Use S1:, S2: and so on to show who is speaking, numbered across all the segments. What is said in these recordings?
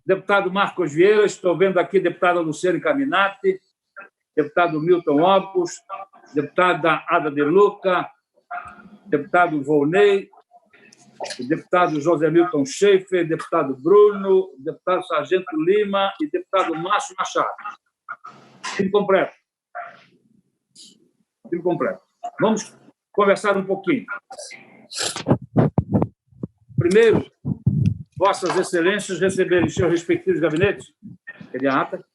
S1: Deputado Marcos Vieira, estou vendo aqui deputada Luciane Caminati, deputado Milton Opus, deputada Ada de Luca, deputado Volney, deputado José Milton Schaefer, deputado Bruno, deputado Sargento Lima e deputado Márcio Machado. Time completo. Time completo. Vamos conversar um pouquinho. Primeiro, Vossas Excelências receberem em seus respectivos gabinetes. Cadê a ata?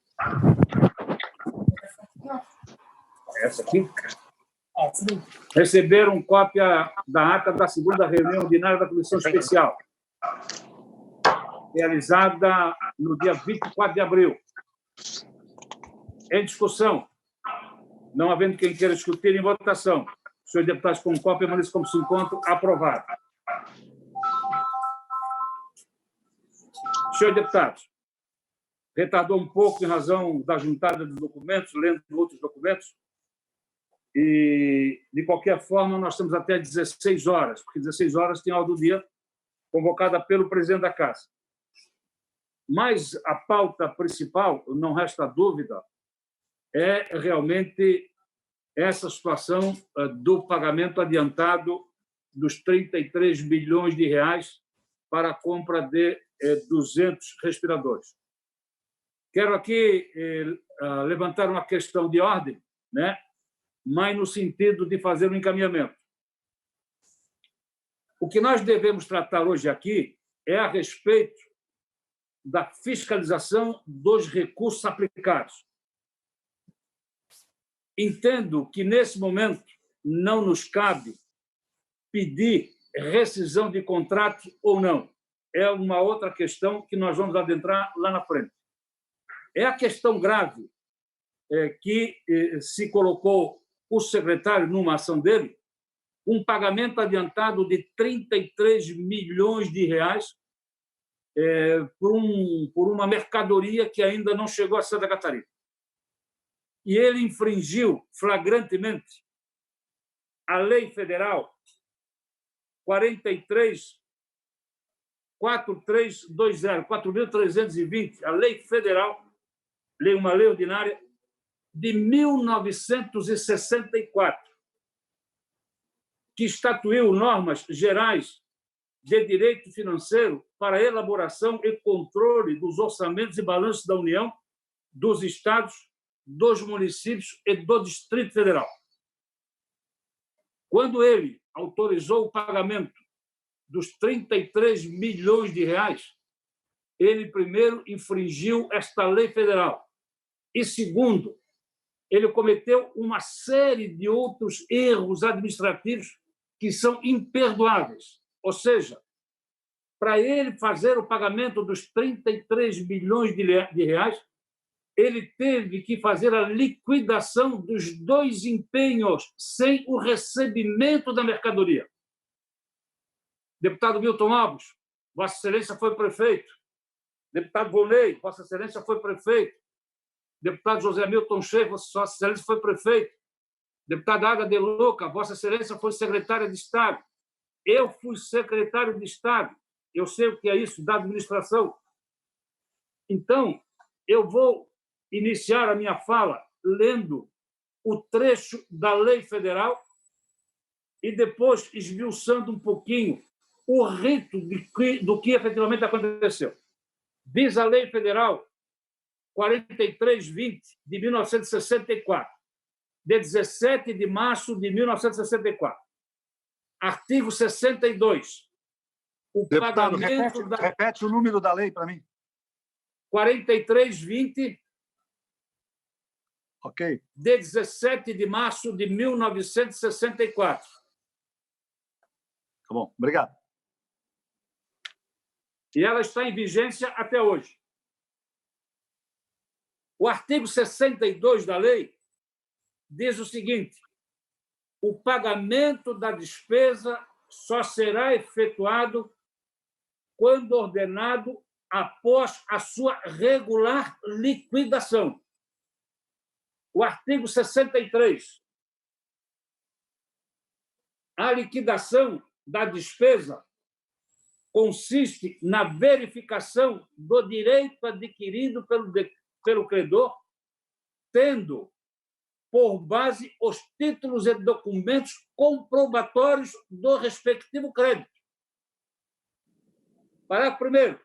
S1: Essa aqui. Receberam cópia da ata da segunda reunião ordinária da Comissão Especial, realizada no dia 24 de abril. Em discussão, não havendo quem queira discutir, em votação. Os senhores deputados com cópia permanecem como se encontram. Aprovado. Senhores deputados, retardou um pouco em razão da juntada de documentos, lendo outros documentos, e, de qualquer forma, nós temos até 16 horas, porque 16 horas tem a ordem do dia convocada pelo presidente da Casa. Mas a pauta principal, não resta dúvida, é realmente essa situação do pagamento adiantado dos 33 bilhões de reais para a compra de 200 respiradores. Quero aqui levantar uma questão de ordem, né? Mas no sentido de fazer um encaminhamento. O que nós devemos tratar hoje aqui é a respeito da fiscalização dos recursos aplicados. Entendo que, nesse momento, não nos cabe pedir rescisão de contrato ou não. É uma outra questão que nós vamos adentrar lá na frente. É a questão grave que se colocou o secretário numa ação dele, um pagamento adiantado de 33 milhões de reais por uma mercadoria que ainda não chegou a Santa Catarina. E ele infringiu flagrantemente a Lei Federal 4.320, a Lei Federal, uma lei ordinária de 1964, que estatuiu normas gerais de direito financeiro para elaboração e controle dos orçamentos e balanços da União, dos estados, dos municípios e do Distrito Federal. Quando ele autorizou o pagamento dos 33 milhões de reais, ele, primeiro, infringiu esta lei federal. E, segundo, ele cometeu uma série de outros erros administrativos que são imperdoáveis. Ou seja, para ele fazer o pagamento dos 33 milhões de reais, ele teve que fazer a liquidação dos 2 empenhos sem o recebimento da mercadoria. Deputado Milton Alves, Vossa Excelência foi prefeito. Deputado Volney, Vossa Excelência foi prefeito. Deputado José Milton Schaefer, Vossa Excelência foi prefeito. Deputada Ada de Luca, Vossa Excelência foi secretária de Estado. Eu fui secretário de Estado. Eu sei o que é isso, da administração. Então, eu vou iniciar a minha fala lendo o trecho da Lei Federal e depois esmiuçando um pouquinho o rito do que efetivamente aconteceu. Diz a Lei Federal 4320, de 1964, de 17 de março de 1964. Artigo 62. O
S2: Deputado,
S1: pagamento
S2: repete o número da lei para mim.
S1: 4320,
S2: ok,
S1: de 17 de março de 1964.
S2: Tá bom, obrigado.
S1: E ela está em vigência até hoje. O artigo 62 da lei diz o seguinte: o pagamento da despesa só será efetuado quando ordenado após a sua regular liquidação. O artigo 63. A liquidação da despesa consiste na verificação do direito adquirido pelo credor, tendo por base os títulos e documentos comprobatórios do respectivo crédito. Parágrafo 1º.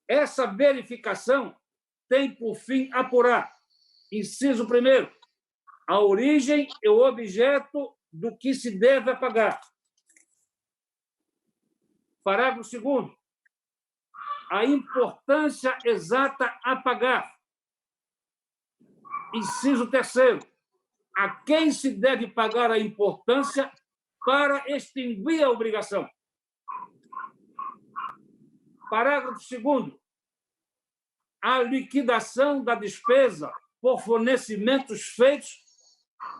S1: Essa verificação tem por fim apurar, inciso 1º, a origem e o objeto do que se deve pagar. Parágrafo 2º. A importância exata a pagar. Inciso 3º. A quem se deve pagar a importância para extinguir a obrigação. Parágrafo 2º. A liquidação da despesa por fornecimentos feitos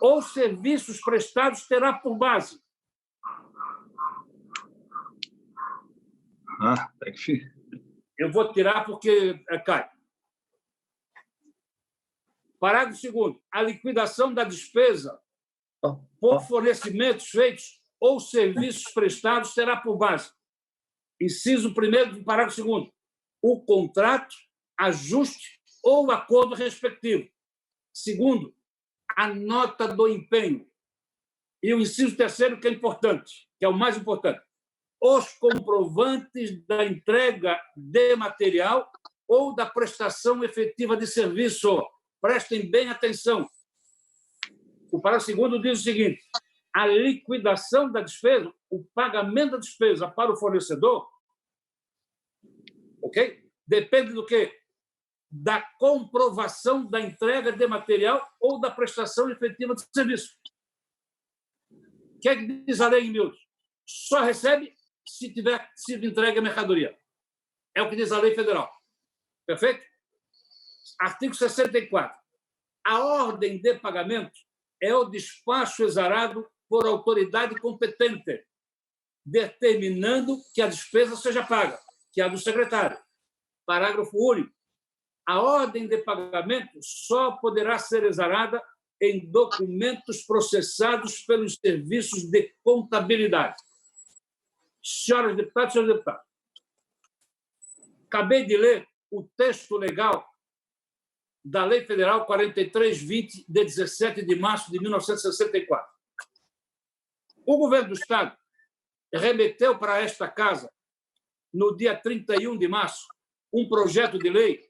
S1: ou serviços prestados terá por base. Eu vou tirar porque cai. Parágrafo 2º. A liquidação da despesa por fornecimentos feitos ou serviços prestados terá por base. Inciso 1º do parágrafo 2º. O contrato, ajuste ou acordo respectivo. Segundo, a nota do empenho. E o inciso 3º, que é importante, que é o mais importante. Os comprovantes da entrega de material ou da prestação efetiva de serviço. Prestem bem atenção. O parágrafo 2º diz o seguinte: a liquidação da despesa, o pagamento da despesa para o fornecedor, ok? Depende do quê? Da comprovação da entrega de material ou da prestação efetiva de serviço. O que é que diz a lei em miúdos? Só recebe se tiver sido entregue a mercadoria. É o que diz a lei federal. Perfeito? Artigo 64. A ordem de pagamento é o despacho exarado por autoridade competente, determinando que a despesa seja paga, que é a do secretário. Parágrafo único. A ordem de pagamento só poderá ser exarada em documentos processados pelos serviços de contabilidade. Senhoras deputadas e senhores deputados, acabei de ler o texto legal da Lei Federal 4320, de 17 de março de 1964. O governo do Estado remeteu para esta casa, no dia 31 de março, um projeto de lei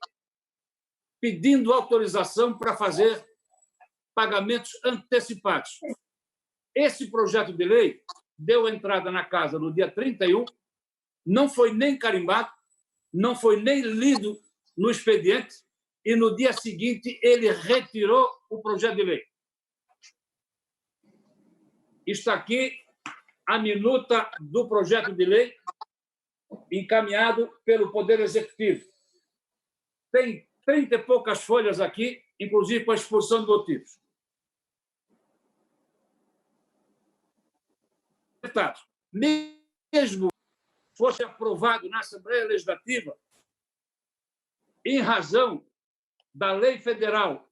S1: pedindo autorização para fazer pagamentos antecipados. Esse projeto de lei deu entrada na casa no dia 31, não foi nem carimbado, não foi nem lido no expediente, e no dia seguinte ele retirou o projeto de lei. Está aqui a minuta do projeto de lei encaminhado pelo Poder Executivo. Tem 30 e poucas folhas aqui, inclusive com a exposição de motivos. Deputados, mesmo fosse aprovado na Assembleia Legislativa, em razão da Lei Federal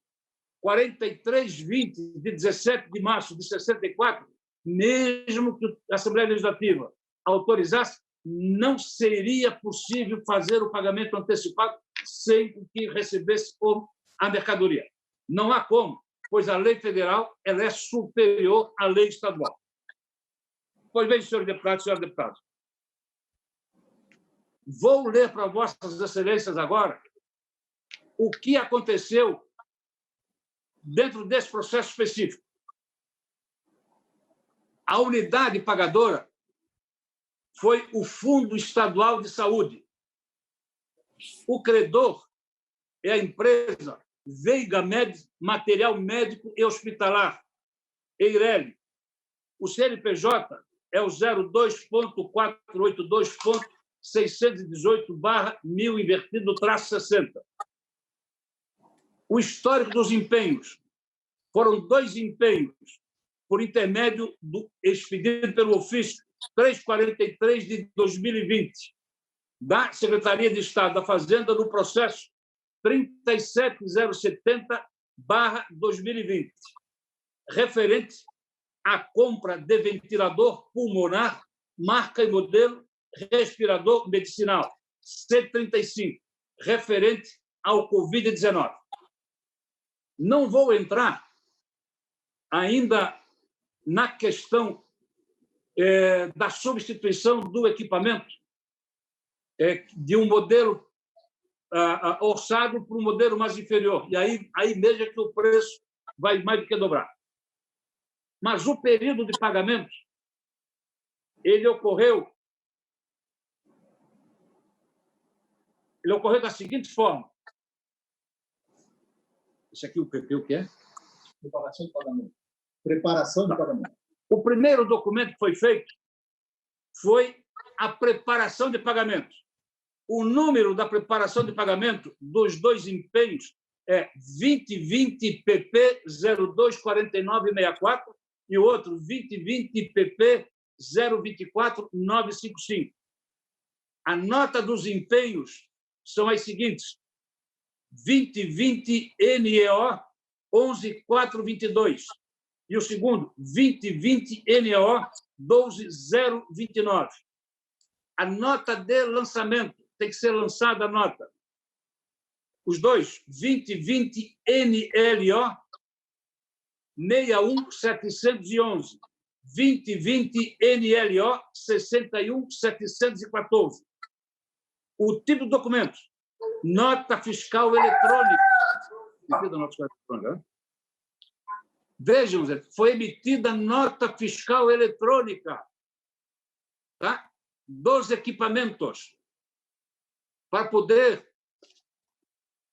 S1: 4320, de 17 de março de 64, mesmo que a Assembleia Legislativa autorizasse, não seria possível fazer o pagamento antecipado sem que recebesse a mercadoria. Não há como, pois a lei federal ela é superior à lei estadual. Pois bem, senhores deputados e senhoras deputadas, vou ler para vossas excelências agora o que aconteceu dentro desse processo específico. A unidade pagadora foi o Fundo Estadual de Saúde. O credor é a empresa Veiga Material Médico e Hospitalar, Eireli. O CNPJ é o 02.482.618/1000 invertido -60. O histórico dos empenhos. Foram 2 empenhos por intermédio do expedido pelo ofício 343 de 2020 da Secretaria de Estado da Fazenda no processo 37070/2020, referente a compra de ventilador pulmonar, marca e modelo, respirador medicinal, C35, referente ao Covid-19. Não vou entrar ainda na questão da substituição do equipamento de um modelo orçado para um modelo mais inferior. E aí mesmo é que o preço vai mais do que dobrar. Mas o período de pagamento ele ocorreu da seguinte forma. Isso aqui, o PP, o que é?
S3: Preparação de pagamento. Preparação de pagamento.
S1: O primeiro documento que foi feito foi a preparação de pagamento. O número da preparação de pagamento dos dois empenhos é 2020 PP 024964 e o outro 2020 PP 024955. A nota dos empenhos são as seguintes: 2020 NEO 11422 e o segundo 2020 NEO 12029. A nota de lançamento tem que ser lançada a nota. Os dois 2020 NLO 61711, 2020 NLO 61714. O tipo de documento: nota fiscal eletrônica. Vejam, foi emitida nota fiscal eletrônica, tá? Dos equipamentos para poder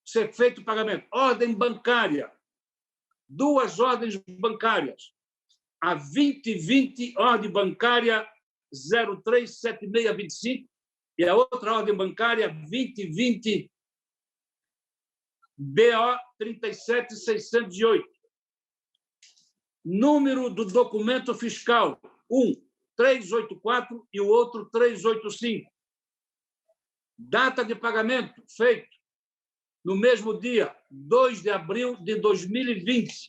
S1: ser feito o pagamento. Ordem bancária, 2 ordens bancárias. A 2020, ordem bancária 037625 e a outra ordem bancária 2020 BO 37608. Número do documento fiscal: um 384 e o outro 385. Data de pagamento feito no mesmo dia, 2 de abril de 2020.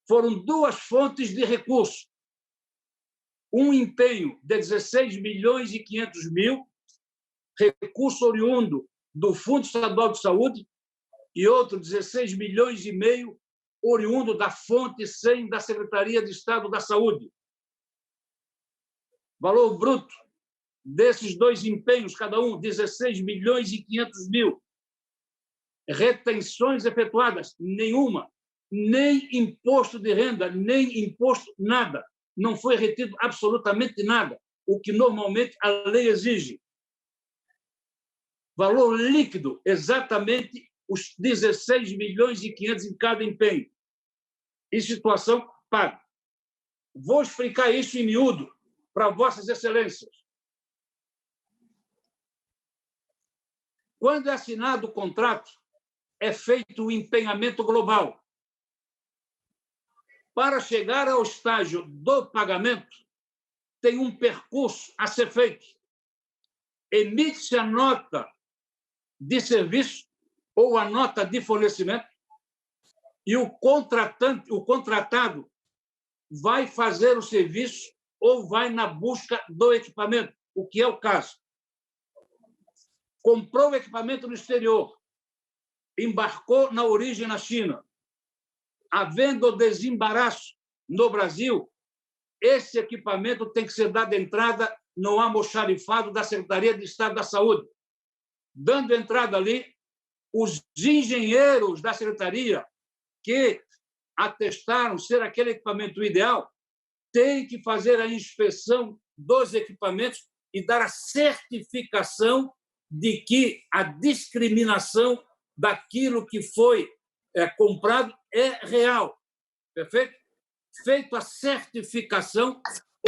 S1: Foram 2 fontes de recurso. Um empenho de 16.500.000, recurso oriundo do Fundo Estadual de Saúde, e outro 16,5 milhões, oriundo da fonte 100 da Secretaria de Estado da Saúde. Valor bruto desses 2 empenhos, cada um 16.500.000. Retenções efetuadas, nenhuma. Nem imposto de renda, nem imposto, nada. Não foi retido absolutamente nada, o que normalmente a lei exige. Valor líquido, exatamente os 16.500.000 em cada empenho. E situação paga. Vou explicar isso em miúdo para Vossas Excelências. Quando é assinado o contrato, é feito o empenhamento global. Para chegar ao estágio do pagamento, tem um percurso a ser feito. Emite-se a nota de serviço ou a nota de fornecimento e o contratado vai fazer o serviço ou vai na busca do equipamento, o que é o caso. Comprou o equipamento no exterior, embarcou na origem na China. Havendo desembaraço no Brasil, esse equipamento tem que ser dado entrada no almoxarifado da Secretaria de Estado da Saúde. Dando entrada ali, os engenheiros da Secretaria que atestaram ser aquele equipamento ideal têm que fazer a inspeção dos equipamentos e dar a certificação de que a discriminação daquilo que foi comprado é real. Perfeito? Feito a certificação,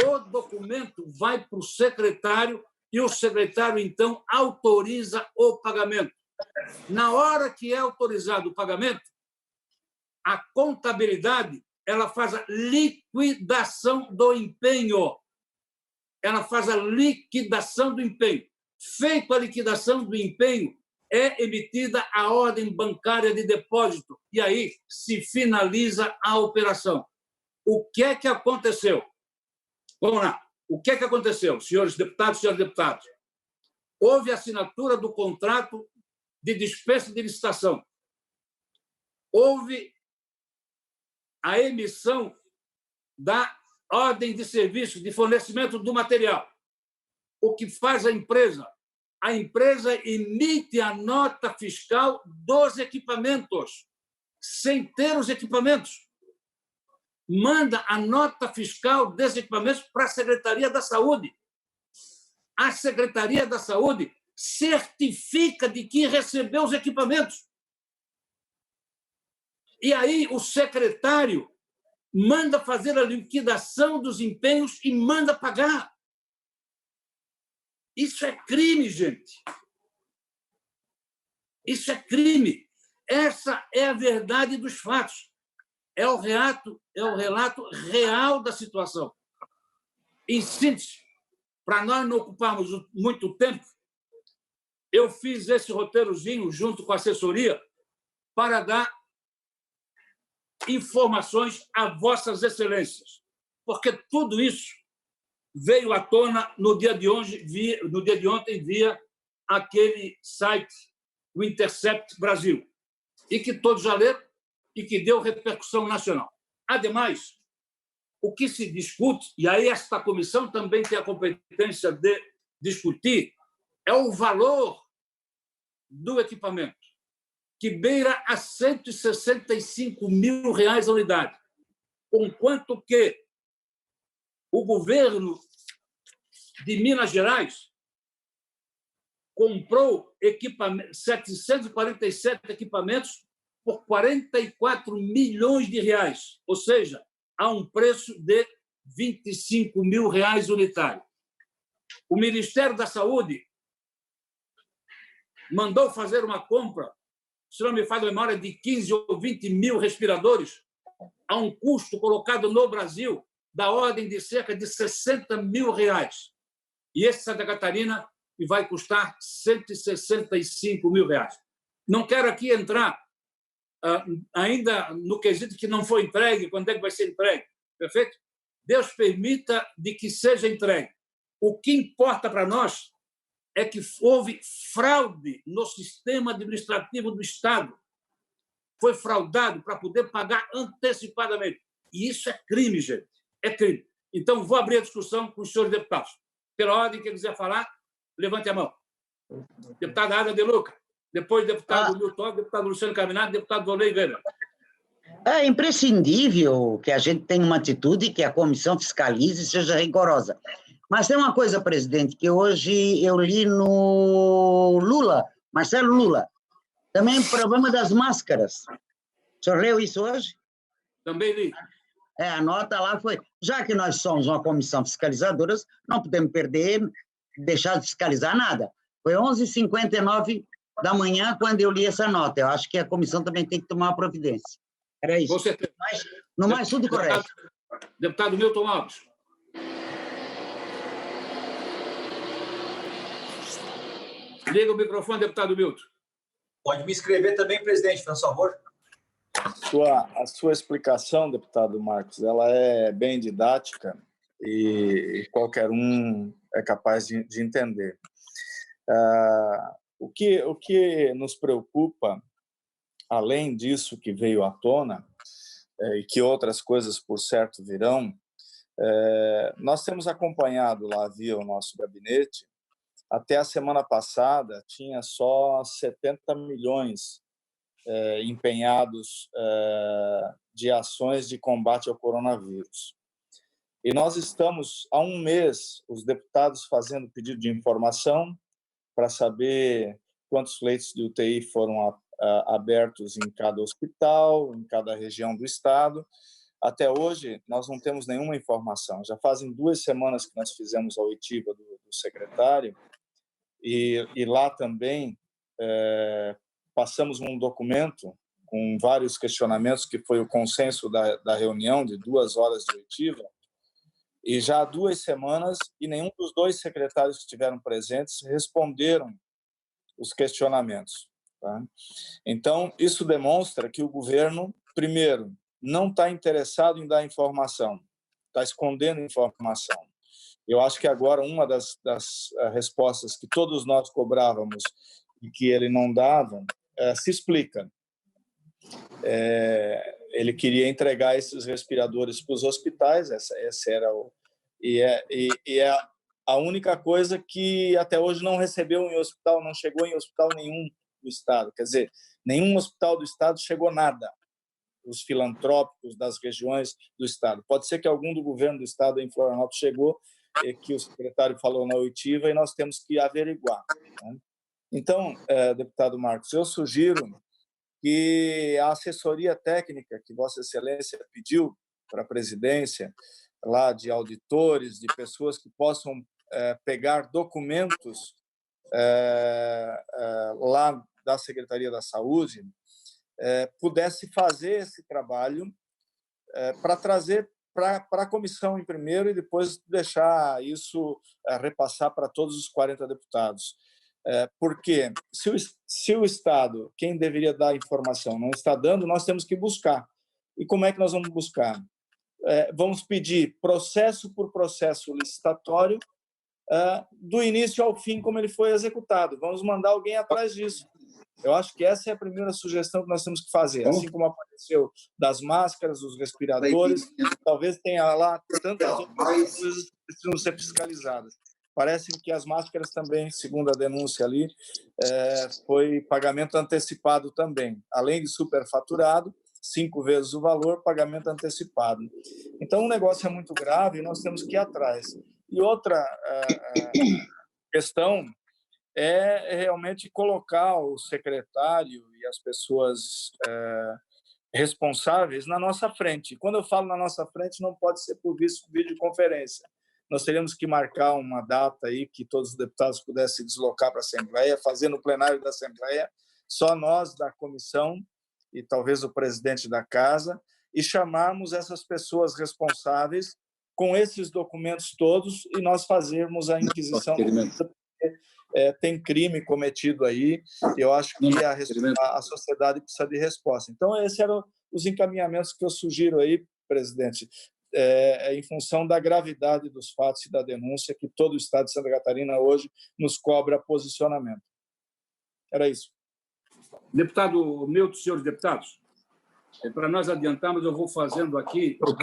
S1: o documento vai para o secretário e o secretário, então, autoriza o pagamento. Na hora que é autorizado o pagamento, a contabilidade ela faz a liquidação do empenho. Ela faz a liquidação do empenho. Feita a liquidação do empenho, é emitida a ordem bancária de depósito e aí se finaliza a operação. o que é que aconteceu? Vamos lá. O que é que aconteceu, senhores deputados e senhores deputados? Houve assinatura do contrato de dispensa de licitação. Houve a emissão da ordem de serviço de fornecimento do material. O que faz a empresa? A empresa emite a nota fiscal dos equipamentos, sem ter os equipamentos. Manda a nota fiscal dos equipamentos para a Secretaria da Saúde. A Secretaria da Saúde certifica de que recebeu os equipamentos. E aí o secretário manda fazer a liquidação dos empenhos e manda pagar. Isso é crime, gente. Isso é crime. Essa é a verdade dos fatos. É o relato real da situação. Em síntese, para nós não ocuparmos muito tempo, eu fiz esse roteirozinho junto com a assessoria para dar informações a vossas excelências, porque tudo isso veio à tona no dia de ontem via aquele site, o Intercept Brasil, e que todos já leram e que deu repercussão nacional. Ademais, o que se discute, e aí esta comissão também tem a competência de discutir, é o valor do equipamento, que beira a R$165 mil a unidade, enquanto que o governo de Minas Gerais comprou 747 equipamentos por R$44 milhões, ou seja, a um preço de R$25 mil unitário. O Ministério da Saúde mandou fazer uma compra, se não me falha a memória, de 15 ou 20 mil respiradores, a um custo colocado no Brasil da ordem de cerca de R$60 mil. E esse Santa Catarina vai custar R$165 mil. Não quero aqui entrar ainda no quesito que não foi entregue, quando é que vai ser entregue, perfeito? Deus permita de que seja entregue. O que importa para nós é que houve fraude no sistema administrativo do Estado. Foi fraudado para poder pagar antecipadamente. E isso é crime, gente. É crime. Então, vou abrir a discussão com os senhores deputados. Pela ordem, quem quiser falar, levante a mão. Deputada Ada De Luca, depois deputado Milton, deputado Luciano Caminado, deputado Volney Weber.
S4: É imprescindível que a gente tenha uma atitude, que a comissão fiscalize e seja rigorosa. Mas tem uma coisa, presidente, que hoje eu li no Lula, Marcelo Lula, também o problema das máscaras. O senhor leu isso hoje?
S1: Também li.
S4: A nota lá foi, já que nós somos uma comissão fiscalizadora, não podemos deixar de fiscalizar nada. Foi 11h59 da manhã quando eu li essa nota. Eu acho que a comissão também tem que tomar uma providência. Era isso.
S1: Com certeza.
S4: Mas, no mais, tudo correto.
S1: Deputado Milton Alves. Liga o microfone, deputado Milton.
S5: Pode me inscrever também, presidente, por favor.
S2: A sua explicação, deputado Marcos, ela é bem didática e qualquer um é capaz de entender. O que nos preocupa, além disso que veio à tona, e que outras coisas, por certo, virão, nós temos acompanhado lá via o nosso gabinete. Até a semana passada, tinha só 70 milhões empenhados de ações de combate ao coronavírus. E nós estamos, há um mês, os deputados fazendo pedido de informação para saber quantos leitos de UTI foram abertos em cada hospital, em cada região do estado. Até hoje, nós não temos nenhuma informação. Já fazem 2 semanas que nós fizemos a oitiva do secretário, e lá também passamos um documento com vários questionamentos, que foi o consenso da reunião de 2 horas de oitiva, e já há 2 semanas, e nenhum dos 2 secretários que estiveram presentes responderam os questionamentos. Tá? Então, isso demonstra que o governo, primeiro, não está interessado em dar informação, está escondendo informação. Eu acho que agora uma das respostas que todos nós cobrávamos e que ele não dava se explica. Ele queria entregar esses respiradores para os hospitais, essa era é a única coisa que até hoje não recebeu em hospital, não chegou em hospital nenhum do Estado. Quer dizer, nenhum hospital do Estado chegou nada. Os filantrópicos das regiões do Estado. Pode ser que algum do governo do Estado em Florianópolis chegou, que o secretário falou na oitiva, e nós temos que averiguar, né? Então, deputado Marcos, eu sugiro que a assessoria técnica que Vossa Excelência pediu para a presidência, lá de auditores, de pessoas que possam pegar documentos lá da Secretaria da Saúde, pudesse fazer esse trabalho para trazer para a comissão em primeiro e depois deixar isso repassar para todos os 40 deputados. Porque se o Estado, quem deveria dar informação, não está dando, nós temos que buscar. E como é que nós vamos buscar? Vamos pedir processo por processo licitatório, do início ao fim, como ele foi executado. Vamos mandar alguém atrás disso. Eu acho que essa é a primeira sugestão que nós temos que fazer. Assim como apareceu das máscaras, dos respiradores, talvez tenha lá tantas outras coisas que precisam ser fiscalizadas. Parece que as máscaras também, segundo a denúncia ali, foi pagamento antecipado também. Além de superfaturado, 5 vezes o valor, pagamento antecipado. Então, o negócio é muito grave e nós temos que ir atrás. E outra questão é realmente colocar o secretário e as pessoas responsáveis na nossa frente. Quando eu falo na nossa frente, não pode ser por videoconferência. Nós teríamos que marcar uma data aí que todos os deputados pudessem se deslocar para a Assembleia, fazer no plenário da Assembleia, só nós da comissão e talvez o presidente da Casa, e chamarmos essas pessoas responsáveis com esses documentos todos e nós fazermos a inquisição. Tem crime cometido aí, eu acho que a sociedade precisa de resposta. Então, esses eram os encaminhamentos que eu sugiro aí, presidente, em função da gravidade dos fatos e da denúncia que todo o Estado de Santa Catarina hoje nos cobra posicionamento. Era isso.
S1: Deputado Milton, senhores deputados, para nós adiantarmos, eu vou fazendo aqui...
S6: Eu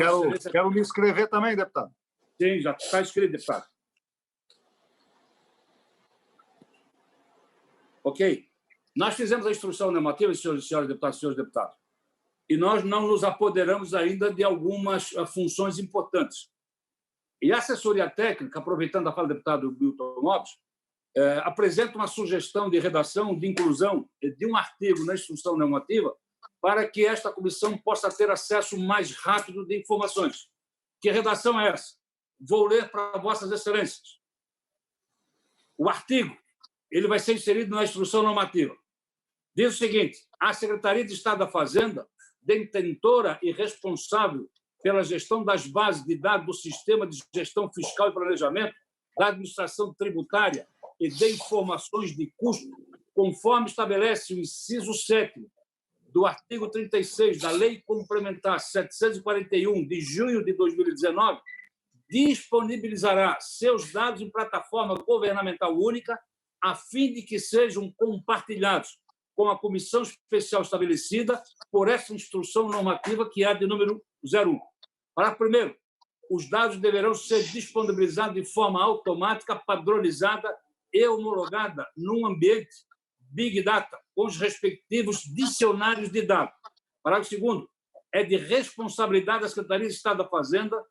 S6: quero me inscrever também, deputado.
S1: Sim, já está inscrito, deputado. Ok? Nós fizemos a instrução normativa, senhores e senhores deputados, e nós não nos apoderamos ainda de algumas funções importantes. E a assessoria técnica, aproveitando a fala do deputado Milton Lopes, apresenta uma sugestão de redação, de inclusão de um artigo na instrução normativa para que esta comissão possa ter acesso mais rápido de informações. Que redação é essa? Vou ler para Vossas Excelências. O artigo ele vai ser inserido na instrução normativa. Diz o seguinte: a Secretaria de Estado da Fazenda, detentora e responsável pela gestão das bases de dados do Sistema de Gestão Fiscal e Planejamento, da Administração Tributária e de Informações de Custo, conforme estabelece o inciso 7º do artigo 36 da Lei Complementar 741, de junho de 2019, disponibilizará seus dados em plataforma governamental única, a fim de que sejam compartilhados com a comissão especial estabelecida por essa instrução normativa que é a de número 01. Parágrafo 1º. Os dados deverão ser disponibilizados de forma automática, padronizada e homologada num ambiente Big Data, com os respectivos dicionários de dados. Parágrafo 2º. É de responsabilidade da Secretaria de Estado da Fazenda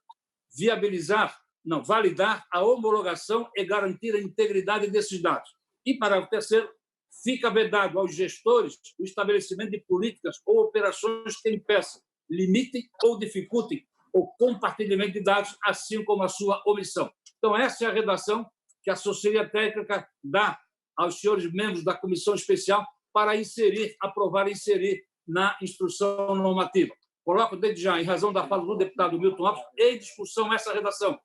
S1: validar a homologação e garantir a integridade desses dados. E, parágrafo 3º, fica vedado aos gestores o estabelecimento de políticas ou operações que impeçam, limitem ou dificultem o compartilhamento de dados, assim como a sua omissão. Então, essa é a redação que a assessoria técnica dá aos senhores membros da comissão especial para aprovar e inserir na instrução normativa. Coloco desde já, em razão da fala do deputado Milton Lopes, em discussão essa redação.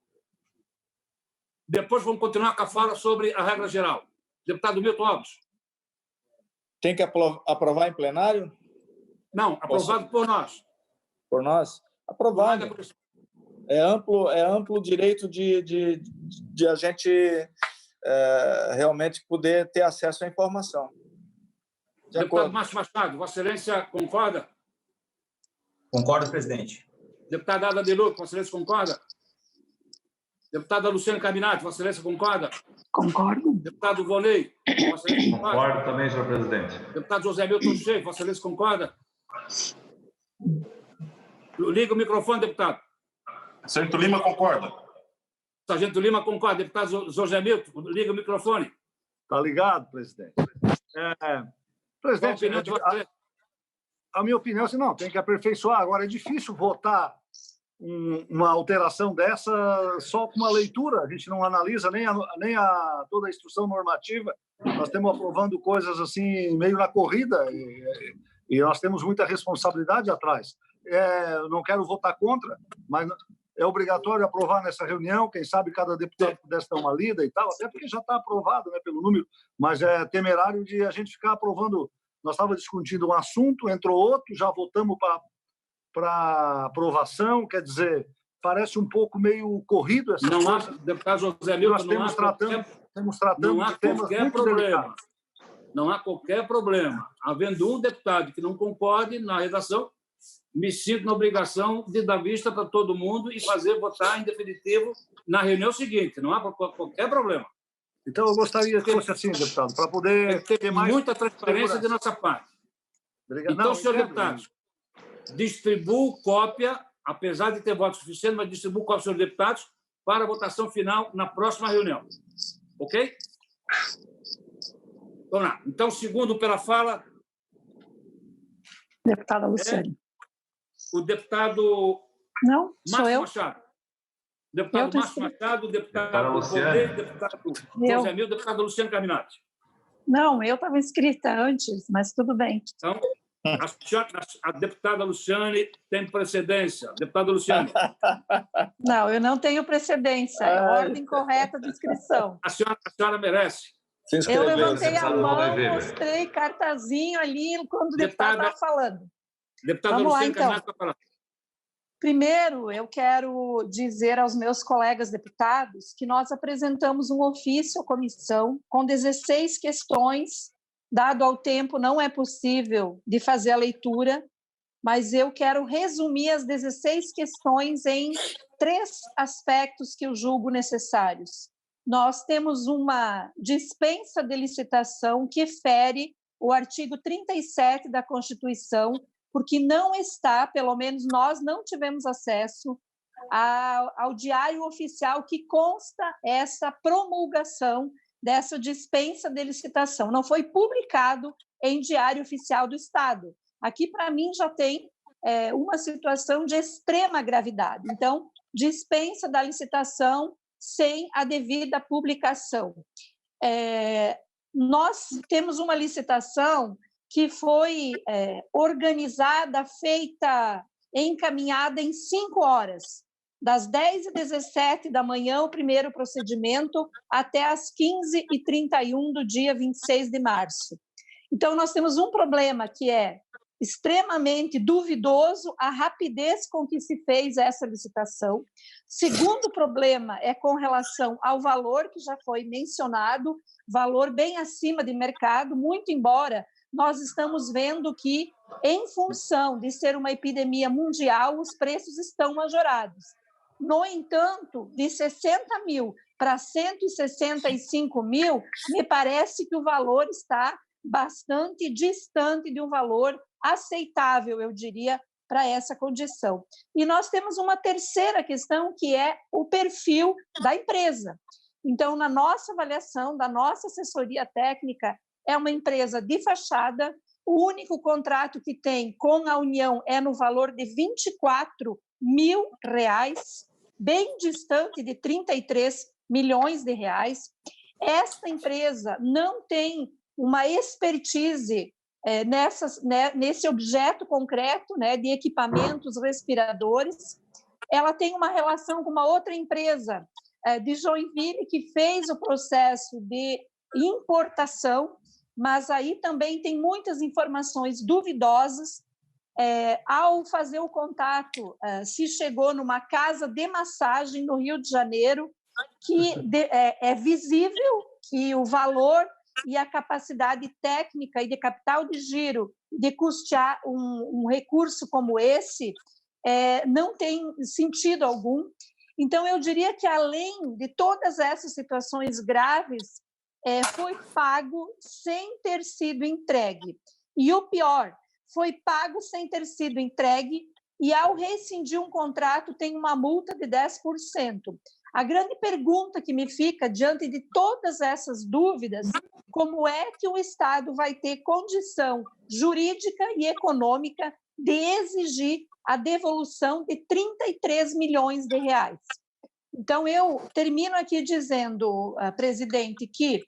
S1: Depois vamos continuar com a fala sobre a regra geral. Deputado Milton Lopes.
S2: Tem que aprovar em plenário?
S1: Não, aprovado por nós.
S2: por nós, aprovado. É amplo o direito de a gente realmente poder ter acesso à informação.
S1: Deputado Márcio Machado, Vossa Excelência concorda?
S5: Concordo, presidente.
S1: Deputada Ada De Luca, Vossa Excelência concorda? Deputada Luciana Carminati, Vossa Excelência concorda?
S7: Concordo.
S1: Deputado Volney, Vossa Excelência concorda?
S8: Concordo também, senhor presidente.
S1: Deputado José Milton Cheio, Vossa Excelência concorda? Liga o microfone, deputado.
S8: Sargento Lima concorda.
S1: Sargento Lima concorda. Deputado José Milton, liga o microfone.
S6: Está ligado, presidente? Presidente, a minha opinião é assim, não, tem que aperfeiçoar. Agora, é difícil votar uma alteração dessa só com uma leitura. A gente não analisa nem toda a instrução normativa. Nós estamos aprovando coisas assim, meio na corrida, e nós temos muita responsabilidade atrás. Não quero votar contra, mas é obrigatório aprovar nessa reunião. Quem sabe cada deputado pudesse dar uma lida e tal, até porque já está aprovado, né, pelo número, mas é temerário de a gente ficar aprovando. Nós estávamos discutindo um assunto, entrou outro, já votamos para aprovação, quer dizer, parece um pouco meio corrido essa
S1: coisa.
S6: Não há,
S1: deputado José Milton,
S6: nós temos tratando
S1: de temas muito delicados. Não há qualquer problema. Havendo um deputado que não concorde na redação, me sinto na obrigação de dar vista para todo mundo e fazer votar em definitivo na reunião seguinte. Não há qualquer problema.
S6: Então, eu gostaria que fosse assim, deputado, para poder
S1: ter mais muita transparência de nossa parte.
S6: Obrigado.
S1: Então, senhor deputado, distribuo cópia, apesar de ter voto suficiente, mas distribuo cópia, senhor deputados, para a votação final na próxima reunião. Ok? Vamos lá. Então, segundo pela fala...
S7: Deputada Luciane.
S1: O deputado...
S7: Não, sou eu.
S1: Machado. Deputado Márcio Machado, deputado Volney, deputado José Milton, deputado Luciano Carminati.
S7: Não, eu estava inscrita antes, mas tudo bem.
S1: Então, a deputada Luciane tem precedência. Deputada Luciane.
S7: Não, eu não tenho precedência. É ordem correta de inscrição.
S1: A senhora merece.
S7: Eu levantei a mão, mostrei cartazinho ali quando o deputado estava falando.
S1: Deputada Luciane Carminati está falando.
S7: Primeiro, eu quero dizer aos meus colegas deputados que nós apresentamos um ofício à comissão com 16 questões. Dado ao tempo, não é possível de fazer a leitura, mas eu quero resumir as 16 questões em 3 aspectos que eu julgo necessários. Nós temos uma dispensa de licitação que fere o artigo 37 da Constituição, porque não está, pelo menos nós não tivemos acesso ao diário oficial que consta essa promulgação dessa dispensa de licitação. Não foi publicado em diário oficial do Estado. Aqui, para mim, já tem uma situação de extrema gravidade. Então, dispensa da licitação sem a devida publicação. Nós temos uma licitação que foi organizada, feita, encaminhada em 5 horas, das 10h17 da manhã, o primeiro procedimento, até as 15h31 do dia 26 de março. Então, nós temos um problema que é extremamente duvidoso a rapidez com que se fez essa licitação. Segundo problema é com relação ao valor, que já foi mencionado, valor bem acima de mercado, muito embora nós estamos vendo que, em função de ser uma epidemia mundial, os preços estão majorados. No entanto, de 60 mil para 165 mil, me parece que o valor está bastante distante de um valor aceitável, eu diria, para essa condição. E nós temos uma terceira questão, que é o perfil da empresa. Então, na nossa avaliação, da nossa assessoria técnica, é uma empresa de fachada, o único contrato que tem com a União é no valor de R$24 mil, bem distante de 33 milhões de reais. Esta empresa não tem uma expertise nesse objeto concreto, né, de equipamentos respiradores. Ela tem uma relação com uma outra empresa de Joinville que fez o processo de importação, mas aí também tem muitas informações duvidosas. ao fazer o contato, se chegou numa casa de massagem no Rio de Janeiro, que é visível que o valor e a capacidade técnica e de capital de giro de custear um recurso como esse não tem sentido algum. Então, eu diria que, além de todas essas situações graves, foi pago sem ter sido entregue. E o pior, foi pago sem ter sido entregue e, ao rescindir um contrato, tem uma multa de 10%. A grande pergunta que me fica, diante de todas essas dúvidas, como é que o Estado vai ter condição jurídica e econômica de exigir a devolução de 33 milhões de reais? Então, eu termino aqui dizendo, presidente, que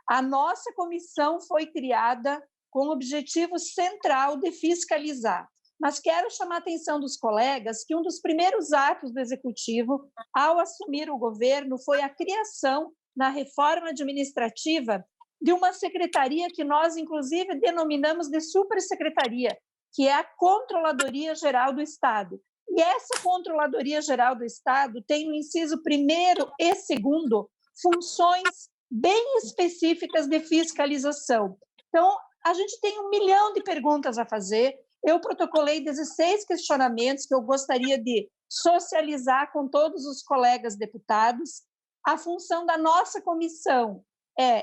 S7: a nossa comissão foi criada com o objetivo central de fiscalizar. Mas quero chamar a atenção dos colegas que um dos primeiros atos do Executivo, ao assumir o governo, foi a criação, na reforma administrativa, de uma secretaria que nós, inclusive, denominamos de supersecretaria, que é a Controladoria Geral do Estado. E essa Controladoria Geral do Estado tem, no inciso 1º e 2º, funções bem específicas de fiscalização. Então, a gente tem 1 milhão de perguntas a fazer. Eu protocolei 16 questionamentos que eu gostaria de socializar com todos os colegas deputados. A função da nossa comissão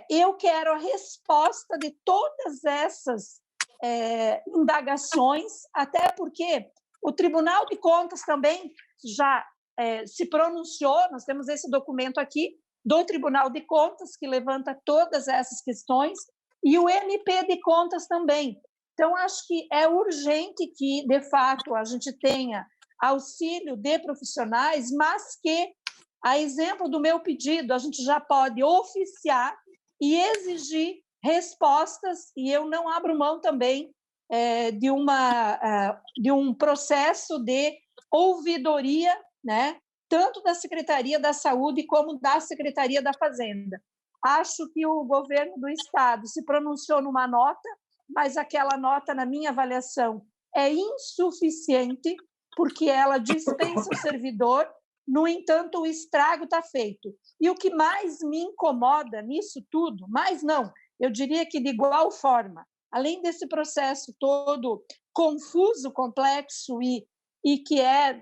S7: eu quero a resposta de todas essas indagações, até porque o Tribunal de Contas também já se pronunciou, nós temos esse documento aqui, do Tribunal de Contas, que levanta todas essas questões, e o MP de Contas também. Então, acho que é urgente que, de fato, a gente tenha auxílio de profissionais, mas que, a exemplo do meu pedido, a gente já pode oficiar e exigir respostas, e eu não abro mão também de um processo de ouvidoria, né, tanto da Secretaria da Saúde como da Secretaria da Fazenda. Acho que o governo do Estado se pronunciou numa nota, mas aquela nota, na minha avaliação, é insuficiente, porque ela dispensa o servidor, no entanto, o estrago está feito. E o que mais me incomoda nisso tudo, mais não, eu diria que de igual forma, além desse processo todo confuso, complexo e que é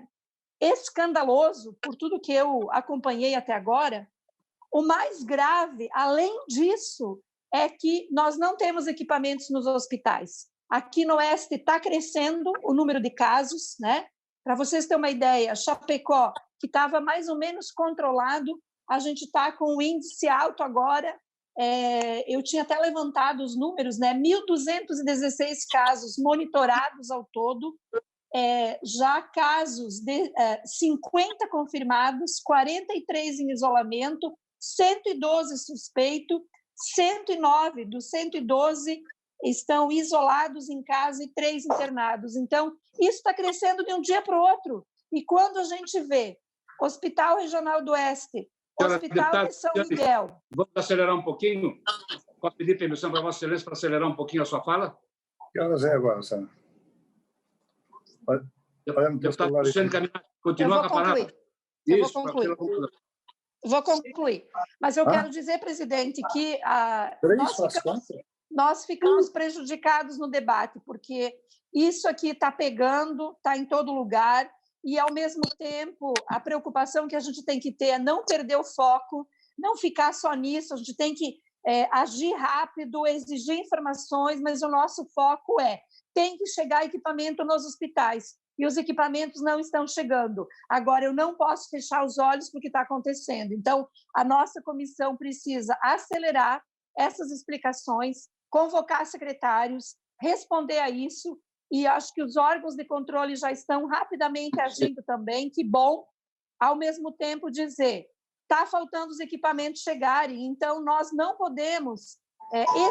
S7: escandaloso por tudo que eu acompanhei até agora, o mais grave, além disso, é que nós não temos equipamentos nos hospitais. Aqui no Oeste está crescendo o número de casos, né? Para vocês terem uma ideia, Chapecó, que estava mais ou menos controlado, a gente está com um índice alto agora. Eu tinha até levantado os números, né? 1.216 casos monitorados ao todo, já casos de 50 confirmados, 43 em isolamento, 112 suspeitos, 109 dos 112 estão isolados em casa e 3 internados. Então, isso está crescendo de um dia para o outro. E quando a gente vê Hospital Regional do Oeste, Hospital de São Miguel...
S1: Vamos acelerar um pouquinho? Posso pedir permissão para Vossa Excelência para acelerar um pouquinho a sua fala?
S6: Que horas é agora, Sara?
S1: Deputado, sendo caminhado, continua com a palavra.
S7: Eu vou concluir. Mas eu quero dizer, presidente, que nós ficamos prejudicados no debate, porque isso aqui está pegando, está em todo lugar, e, ao mesmo tempo, a preocupação que a gente tem que ter é não perder o foco, não ficar só nisso, a gente tem que agir rápido, exigir informações, mas o nosso foco tem que chegar equipamento nos hospitais, e os equipamentos não estão chegando. Agora, eu não posso fechar os olhos para o que está acontecendo. Então, a nossa comissão precisa acelerar essas explicações, convocar secretários, responder a isso, e acho que os órgãos de controle já estão rapidamente agindo também, que bom, ao mesmo tempo dizer, está faltando os equipamentos chegarem, então nós não podemos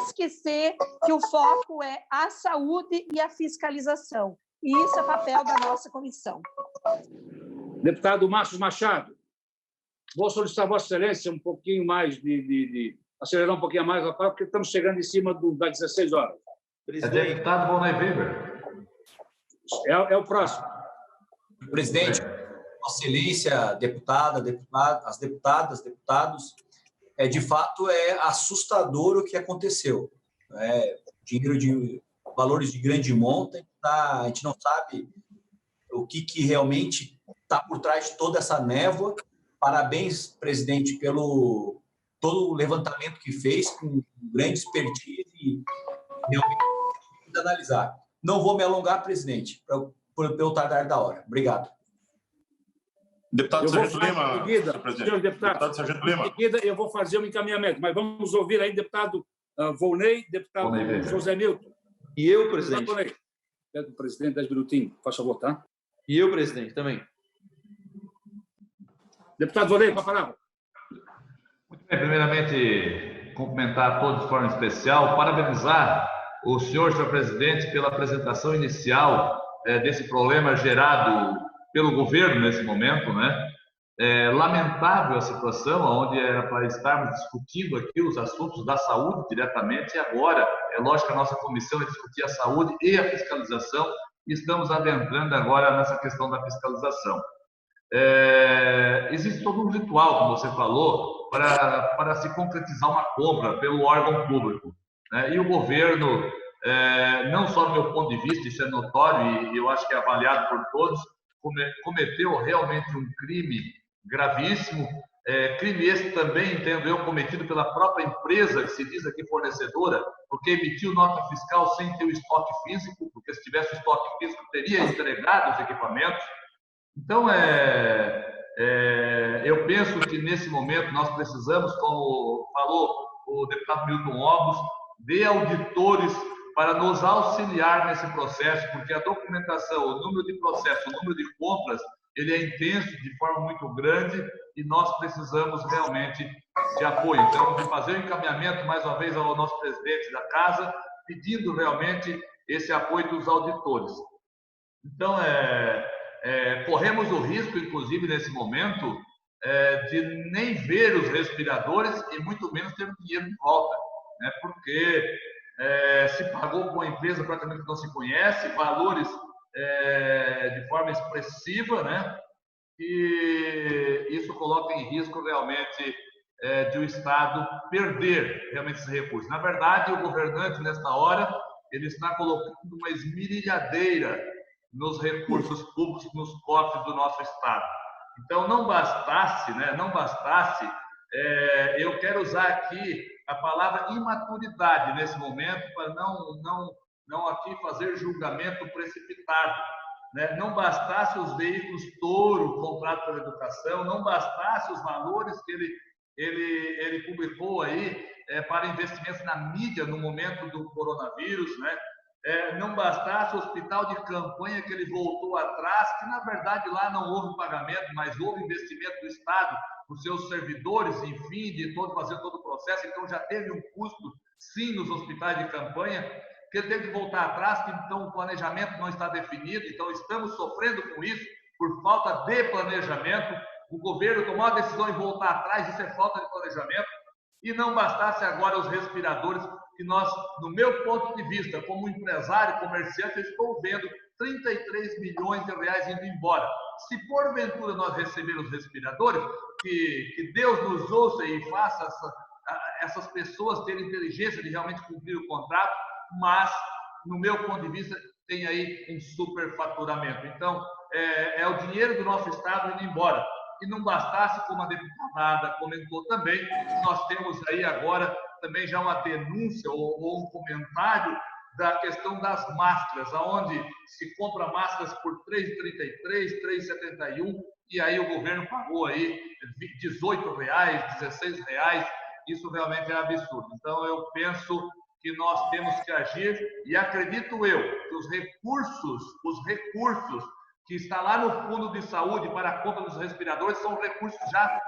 S7: esquecer que o foco é a saúde e a fiscalização, e isso é papel da nossa comissão.
S1: Deputado Márcio Machado, vou solicitar a Vossa Excelência um pouquinho mais de acelerar um pouquinho mais a fala, porque estamos chegando em cima das 16 horas.
S8: Deputado Volney Weber.
S1: É o próximo.
S5: Presidente, Vossa Excelência, deputada, as deputadas, deputados, de fato é assustador o que aconteceu. Dinheiro de valores de grande monta, a gente não sabe o que realmente está por trás de toda essa névoa. Parabéns, presidente, pelo todo o levantamento que fez, com grande expertise e realmente analisar. Não vou me alongar, presidente, pelo tardar da hora. Obrigado.
S8: Deputado Sargento Lima,
S1: seguida,
S8: presidente.
S1: senhor deputado,
S8: Sargento Lima.
S1: Em seguida, eu vou fazer um encaminhamento, mas vamos ouvir aí deputado Volney, deputado José Milton.
S9: E eu, presidente.
S1: Pede o presidente 10 minutinhos, faz favor, tá?
S9: E eu, presidente, também.
S1: Deputado Volney, com a palavra.
S10: Muito bem, primeiramente, cumprimentar a todos de forma especial, parabenizar o senhor presidente, pela apresentação inicial desse problema gerado pelo governo nesse momento, né? Lamentável a situação, onde era para estarmos discutindo aqui os assuntos da saúde diretamente, e agora, é lógico que a nossa comissão é discutir a saúde e a fiscalização, e estamos adentrando agora nessa questão da fiscalização. Existe todo um ritual, como você falou, para se concretizar uma compra pelo órgão público, né? E o governo, não só do meu ponto de vista, isso é notório e eu acho que é avaliado por todos, cometeu realmente um crime gravíssimo, crime esse também, entendo eu, cometido pela própria empresa, que se diz aqui fornecedora, porque emitiu nota fiscal sem ter o estoque físico, porque se tivesse o estoque físico teria entregado os equipamentos. Então, eu penso que nesse momento nós precisamos, como falou o deputado Milton Obos, de auditores para nos auxiliar nesse processo, porque a documentação, o número de processos, o número de compras, ele é intenso de forma muito grande e nós precisamos realmente de apoio. Então, de fazer o encaminhamento, mais uma vez, ao nosso presidente da casa, pedindo realmente esse apoio dos auditores. Então, corremos o risco, inclusive, nesse momento, de nem ver os respiradores e muito menos ter o dinheiro de volta, né? Porque se pagou com uma empresa praticamente que não se conhece, valores de forma expressiva, né? E isso coloca em risco realmente de o Estado perder realmente esse recurso. Na verdade, o governante, nesta hora, ele está colocando uma esmerilhadeira nos recursos públicos, nos cofres do nosso Estado. Então, não bastasse, né? Não bastasse, eu quero usar aqui a palavra imaturidade nesse momento para não aqui fazer julgamento precipitado, né? Não bastasse os veículos touro comprados pela educação, não bastasse os valores que ele publicou aí para investimentos na mídia no momento do coronavírus, né? Não bastasse o hospital de campanha que ele voltou atrás, que na verdade lá não houve pagamento, mas houve investimento do Estado, os seus servidores, enfim, de fazer todo o processo, então já teve um custo, sim, nos hospitais de campanha, que ele teve que voltar atrás, que então o planejamento não está definido, então estamos sofrendo com isso, por falta de planejamento, o governo tomou a decisão de voltar atrás, isso é falta de planejamento, e não bastasse agora os respiradores, que nós, no meu ponto de vista, como empresário, comerciante, eu estou vendo 33 milhões de reais indo embora. Se porventura nós recebermos respiradores, que Deus nos ouça e faça essas pessoas terem inteligência de realmente cumprir o contrato, mas, no meu ponto de vista, tem aí um superfaturamento. Então, é o dinheiro do nosso Estado indo embora. E não bastasse, como a deputada comentou também, nós temos aí agora também já uma denúncia ou um comentário da questão das máscaras, onde se compra máscaras por R$ 3,33, R$ 3,71, e aí o governo pagou aí R$ 18, R$ 16, isso realmente é absurdo. Então, eu penso que nós temos que agir, e acredito eu que os recursos que está lá no Fundo de Saúde para a compra dos respiradores são recursos já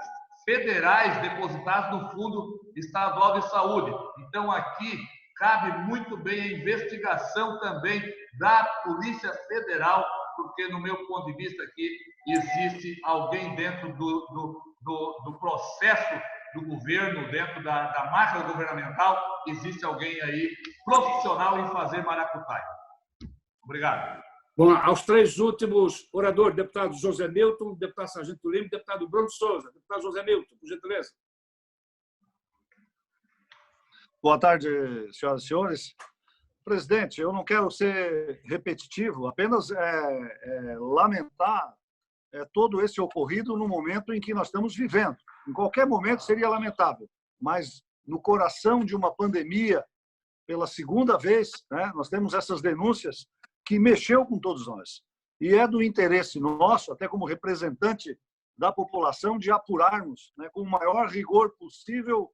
S10: federais depositados no Fundo Estadual de Saúde. Então, aqui cabe muito bem a investigação também da Polícia Federal, porque, no meu ponto de vista aqui, existe alguém dentro do processo do governo, dentro da máquina governamental, existe alguém aí profissional em fazer maracutaia. Obrigado.
S1: Bom, aos três últimos oradores, deputado José Milton, deputado Sargento Lima, deputado Bruno Souza. Deputado José Milton, por gentileza.
S6: Boa tarde, senhoras e senhores. Presidente, eu não quero ser repetitivo, apenas lamentar todo esse ocorrido no momento em que nós estamos vivendo. Em qualquer momento seria lamentável, mas no coração de uma pandemia, pela segunda vez, né, nós temos essas denúncias que mexeu com todos nós. E é do interesse nosso, até como representante da população, de apurarmos, né, com o maior rigor possível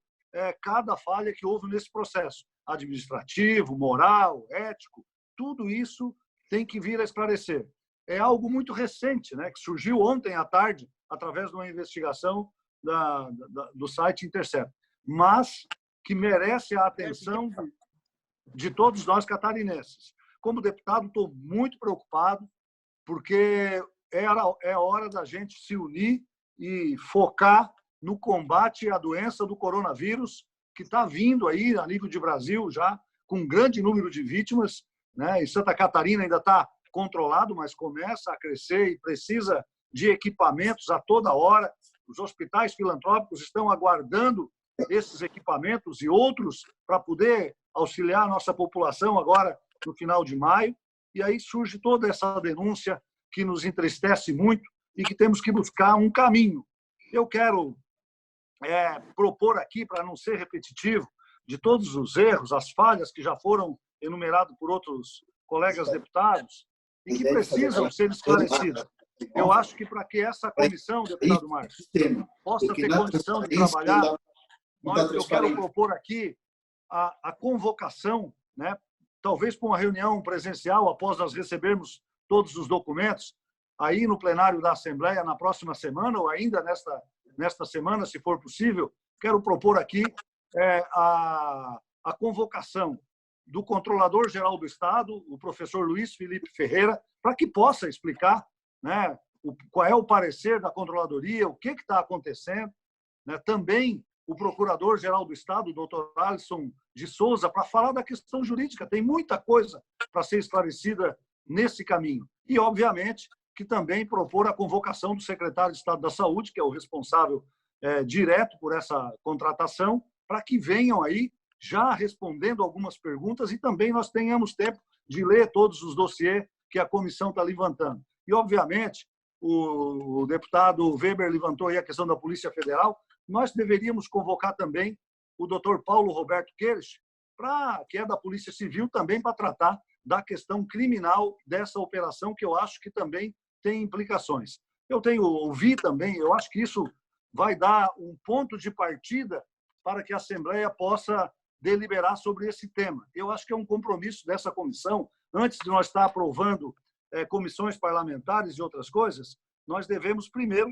S6: cada falha que houve nesse processo administrativo, moral, ético. Tudo isso tem que vir a esclarecer. É algo muito recente, né, que surgiu ontem à tarde, através de uma investigação do site Intercept, mas que merece a atenção de todos nós catarinenses. Como deputado, estou muito preocupado, porque é hora da gente se unir e focar no combate à doença do coronavírus, que está vindo aí a nível de Brasil já, com um grande número de vítimas, né? Em Santa Catarina ainda está controlado, mas começa a crescer e precisa de equipamentos a toda hora. Os hospitais filantrópicos estão aguardando esses equipamentos e outros para poder auxiliar a nossa população agora no final de maio. E aí surge toda essa denúncia que nos entristece muito e que temos que buscar um caminho. Eu quero propor aqui, para não ser repetitivo, de todos os erros, as falhas que já foram enumerados por outros colegas deputados e que precisam ser esclarecidas. Eu acho que para que essa comissão, deputado Márcio, possa ter condição de trabalhar, eu quero propor aqui a convocação, né, talvez para uma reunião presencial, após nós recebermos todos os documentos, aí no plenário da Assembleia, na próxima semana, ou ainda nesta semana, se for possível, quero propor aqui a convocação do Controlador-Geral do Estado, o professor Luiz Felipe Ferreira, para que possa explicar, né, qual é o parecer da Controladoria, o que está acontecendo, né? Também o Procurador-Geral do Estado, o doutor Alisson de Souza, para falar da questão jurídica. Tem muita coisa para ser esclarecida nesse caminho. E, obviamente, que também propor a convocação do secretário de Estado da Saúde, que é o responsável direto por essa contratação, para que venham aí já respondendo algumas perguntas e também nós tenhamos tempo de ler todos os dossiês que a comissão está levantando. E, obviamente, o deputado Weber levantou aí a questão da Polícia Federal, nós deveríamos convocar também o doutor Paulo Roberto Queiroz, que é da Polícia Civil, também para tratar da questão criminal dessa operação, que eu acho que também tem implicações. Eu ouvi também, eu acho que isso vai dar um ponto de partida para que a Assembleia possa deliberar sobre esse tema. Eu acho que é um compromisso dessa comissão, antes de nós estar aprovando comissões parlamentares e outras coisas, nós devemos primeiro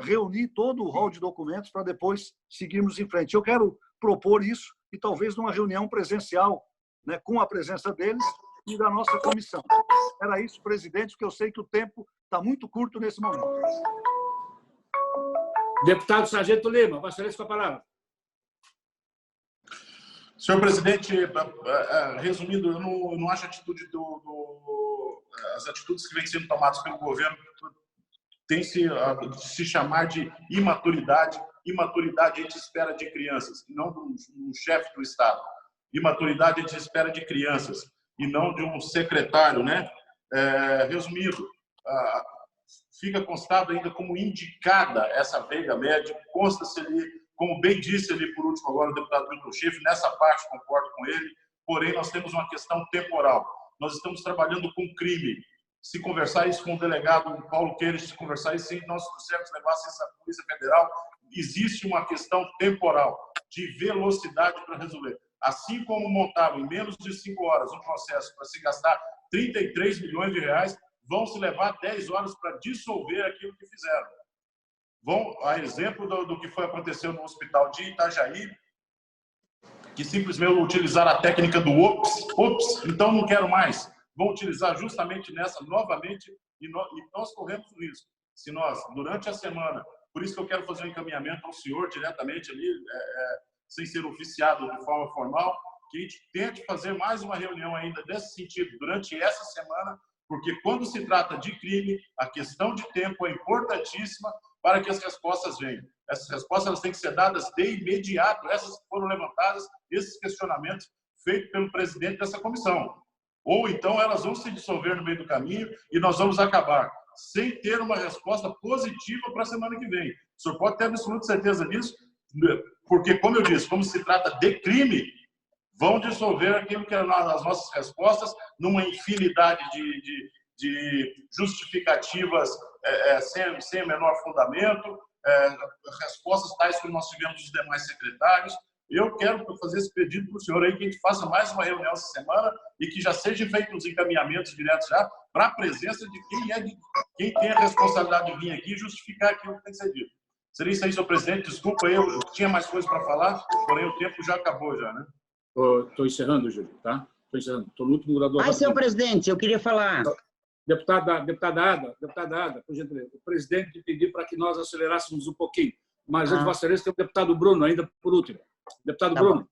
S6: reunir todo o rol de documentos para depois seguirmos em frente. Eu quero propor isso e talvez numa reunião presencial, né, com a presença deles e da nossa comissão. Era isso, presidente, porque eu sei que o tempo está muito curto nesse momento.
S1: Deputado Sargento Lima, Vossa Excelência, com a palavra.
S8: Senhor presidente, resumindo, eu não acho as atitudes que vêm sendo tomadas pelo governo tem se chamar de imaturidade. Imaturidade a gente espera de crianças, não de um chefe do Estado. Imaturidade a gente espera de crianças e não de um secretário, né? Resumindo, fica constado ainda como indicada essa veiga média, consta-se ali, como bem disse ali por último agora o deputado Milton Schiff, nessa parte concordo com ele, porém nós temos uma questão temporal. Nós estamos trabalhando com crime. Se conversar isso com o delegado Paulo Queiroz, se conversar isso, se nós trouxermos levasse essa Polícia Federal, existe uma questão temporal, de velocidade para resolver. Assim como montaram em menos de 5 horas um processo para se gastar 33 milhões de reais, vão se levar 10 horas para dissolver aquilo que fizeram. A exemplo do que aconteceu no hospital de Itajaí, que simplesmente utilizaram a técnica do ops, então não quero mais. Vão utilizar justamente nessa novamente e nós corremos o risco. Se nós, durante a semana, por isso que eu quero fazer um encaminhamento ao senhor diretamente ali, sem ser oficiado de forma formal, que a gente tente fazer mais uma reunião ainda desse sentido durante essa semana porque quando se trata de crime, a questão de tempo é importantíssima para que as respostas venham. Essas respostas elas têm que ser dadas de imediato. Essas foram levantadas, esses questionamentos feitos pelo presidente dessa comissão. Ou então elas vão se dissolver no meio do caminho e nós vamos acabar sem ter uma resposta positiva para a semana que vem. O senhor pode ter absoluta certeza disso, porque, como eu disse, como se trata de crime, vão dissolver aquilo que eram as nossas respostas numa infinidade de justificativas sem o menor fundamento, respostas tais que nós tivemos dos demais secretários. Eu quero fazer esse pedido para o senhor aí, que a gente faça mais uma reunião essa semana e que já sejam feitos os encaminhamentos diretos já para a presença de quem tem a responsabilidade de vir aqui e justificar aquilo que tem que ser dito. Seria isso aí, senhor presidente. Desculpa, eu tinha mais coisas para falar, porém o tempo já acabou já, né?
S1: Estou encerrando, Júlio, tá? Estou encerrando. Estou no último orador.
S4: Ai, senhor presidente, eu queria falar.
S1: Deputada Ada, por gentileza, o presidente pediu para que nós acelerássemos um pouquinho, mas a Vossa Excelência tem o deputado Bruno ainda por último. Deputado Bruno.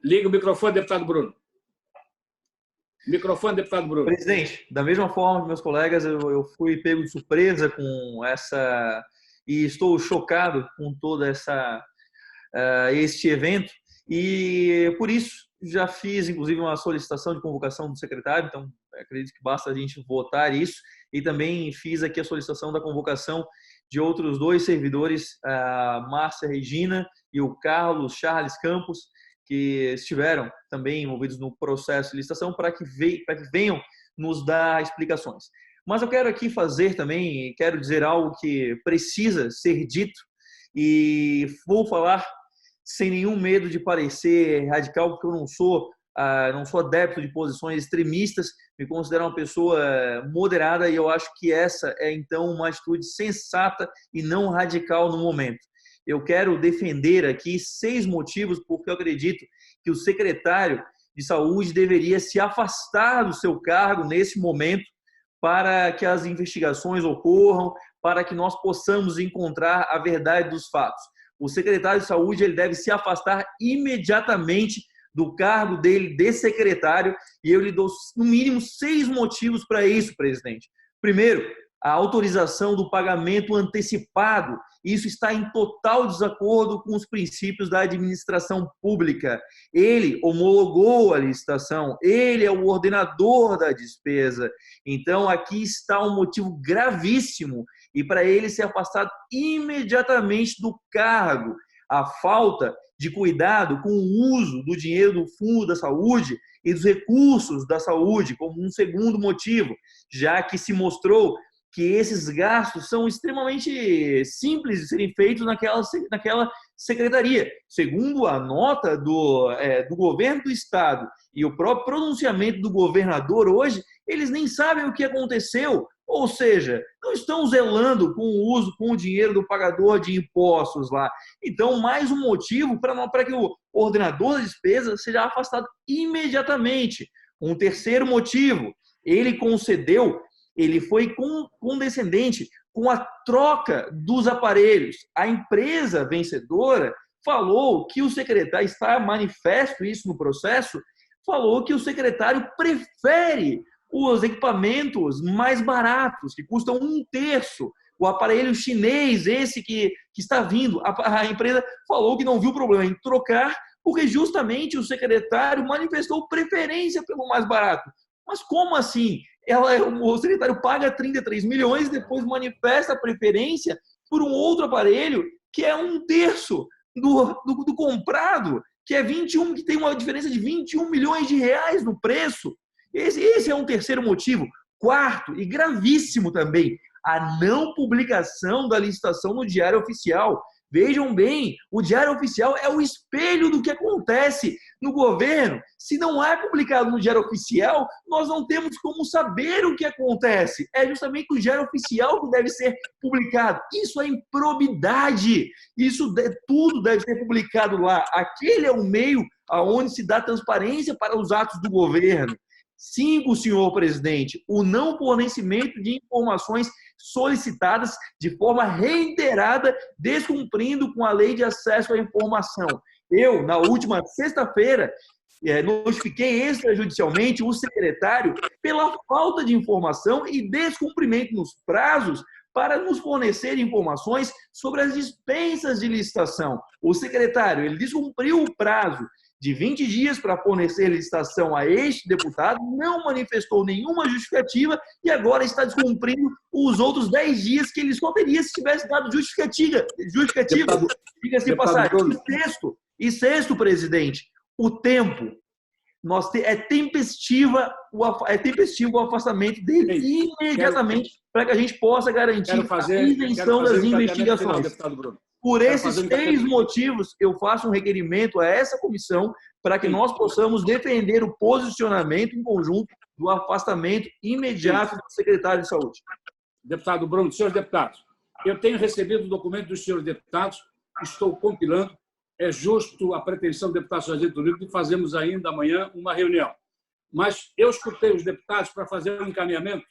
S1: Liga o microfone, deputado Bruno. Microfone, deputado Bruno.
S9: Presidente, da mesma forma que meus colegas, eu fui pego de surpresa com essa... E estou chocado com toda este evento. E, por isso, já fiz, inclusive, uma solicitação de convocação do secretário. Então, acredito que basta a gente votar isso. E também fiz aqui a solicitação da convocação de outros 2 servidores, a Márcia Regina e o Carlos Charles Campos, que estiveram também envolvidos no processo de licitação, para que venham nos dar explicações. Mas eu quero aqui fazer também, quero dizer algo que precisa ser dito, e vou falar sem nenhum medo de parecer radical, porque eu não sou adepto de posições extremistas, me considero uma pessoa moderada, e eu acho que essa é, então, uma atitude sensata e não radical no momento. Eu quero defender aqui 6 motivos porque eu acredito que o secretário de Saúde deveria se afastar do seu cargo nesse momento para que as investigações ocorram, para que nós possamos encontrar a verdade dos fatos. O secretário de Saúde ele deve se afastar imediatamente do cargo dele de secretário, e eu lhe dou, no mínimo, 6 motivos para isso, presidente. Primeiro, a autorização do pagamento antecipado. Isso está em total desacordo com os princípios da administração pública. Ele homologou a licitação, ele é o ordenador da despesa. Então, aqui está um motivo gravíssimo, e para ele ser afastado imediatamente do cargo. A falta de cuidado com o uso do dinheiro do Fundo da Saúde e dos recursos da saúde, como um segundo motivo, já que se mostrou que esses gastos são extremamente simples de serem feitos naquela secretaria. Segundo a nota do governo do Estado e o próprio pronunciamento do governador hoje, eles nem sabem o que aconteceu, ou seja, não estão zelando com o uso, com o dinheiro do pagador de impostos lá. Então, mais um motivo para que o ordenador da despesa seja afastado imediatamente. Um terceiro motivo, ele foi condescendente com a troca dos aparelhos. A empresa vencedora falou que o secretário, está manifesto isso no processo, falou que o secretário prefere os equipamentos mais baratos, que custam 1/3. O aparelho chinês, esse que está vindo, a empresa falou que não viu problema em trocar, porque justamente o secretário manifestou preferência pelo mais barato. Mas como assim? O secretário paga 33 milhões e depois manifesta a preferência por um outro aparelho que é 1/3 do comprado, que tem uma diferença de 21 milhões de reais no preço. Esse é um terceiro motivo. Quarto, e gravíssimo também, a não publicação da licitação no Diário Oficial. Vejam bem, o Diário Oficial é o espelho do que acontece no governo. Se não é publicado no Diário Oficial, nós não temos como saber o que acontece. É justamente o Diário Oficial que deve ser publicado. Isso é improbidade. Tudo deve ser publicado lá. Aquele é o meio onde se dá transparência para os atos do governo. 5, senhor presidente, o não fornecimento de informações solicitadas de forma reiterada, descumprindo com a lei de acesso à informação. Eu, na última sexta-feira, notifiquei extrajudicialmente o secretário pela falta de informação e descumprimento nos prazos para nos fornecer informações sobre as dispensas de licitação. O secretário, ele descumpriu o prazo de 20 dias para fornecer licitação a este deputado, não manifestou nenhuma justificativa e agora está descumprindo os outros 10 dias que ele só teria se tivesse dado justificativa. Diga-se de passagem. E sexto, presidente, o tempo. É tempestivo o afastamento dele imediatamente para que a gente possa garantir a isenção das investigações. Por esses 3 motivos, eu faço um requerimento a essa comissão para que nós possamos defender o posicionamento em conjunto do afastamento imediato do secretário de Saúde.
S1: Deputado Bruno, senhores deputados, eu tenho recebido o documento dos senhores deputados, estou compilando. É justo a pretensão do deputado Sargento Lima de fazermos ainda amanhã uma reunião. Mas eu escutei os deputados para fazer um encaminhamento,